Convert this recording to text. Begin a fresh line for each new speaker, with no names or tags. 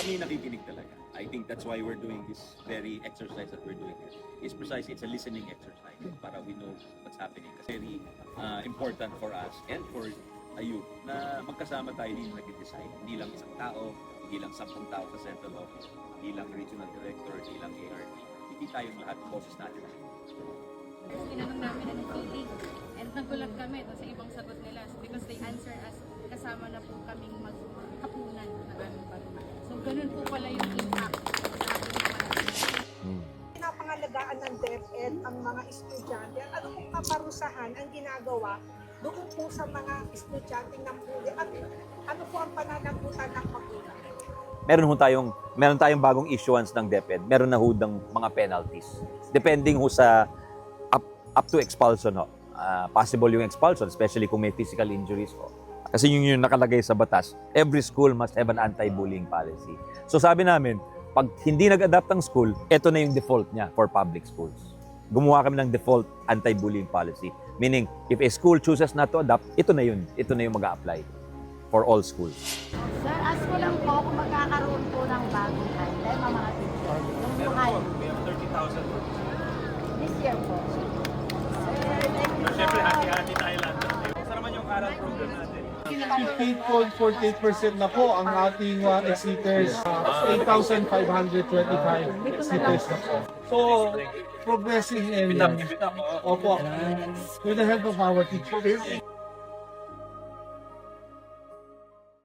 May nakikinig talaga. I think that's why we're doing this very exercise that we're doing here. It's precisely, it's a listening exercise para we know what's happening. Kasi very important for us and for ayun na magkasama tayo din nag-decide. Hindi lang isang tao, hindi lang 10 tao sa central office, hindi lang regional director, hindi lang ART. Hindi tayong lahat, boses natin.
Tinanong namin ang feeling and nagulat kami sa ibang sagot nila because they answer us kasama na po kaming maghapunan na aming pamilya. So ganun po pala yung impact sa ating mga
Pinapangalagaan ng DepEd ang mga estudyante. Ano pong kaparusahan ang ginagawa doon po sa mga estudyante ng huli at ano po ang pananagutan ng magulang?
Meron tayong bagong issuance ng DepEd. Meron na ho ng mga penalties. Depending ho sa up to expulsion ho. Possible yung expulsion, especially kung may physical injuries ho. Kasi yung nakalagay sa batas, every school must have an anti-bullying policy. So sabi namin, pag hindi nag-adapt ang school, ito na yung default niya for public schools. Gumawa kami ng default anti-bullying policy. Meaning, if a school chooses not to adapt, ito na yun. Ito na yung mag-a-apply for all schools.
Sir, ask ko lang po kung magkakaroon po ng bagong item ang mga teacher. Yung mahal.
We have 30,000.
This year po.
Siyempre, hati-hati tayo lahat. Saan naman yung aral program natin?
58.48% na po ang ating exceeders. 8,525 exceeders na po. So, progressing area. Opo, with the help of our teachers.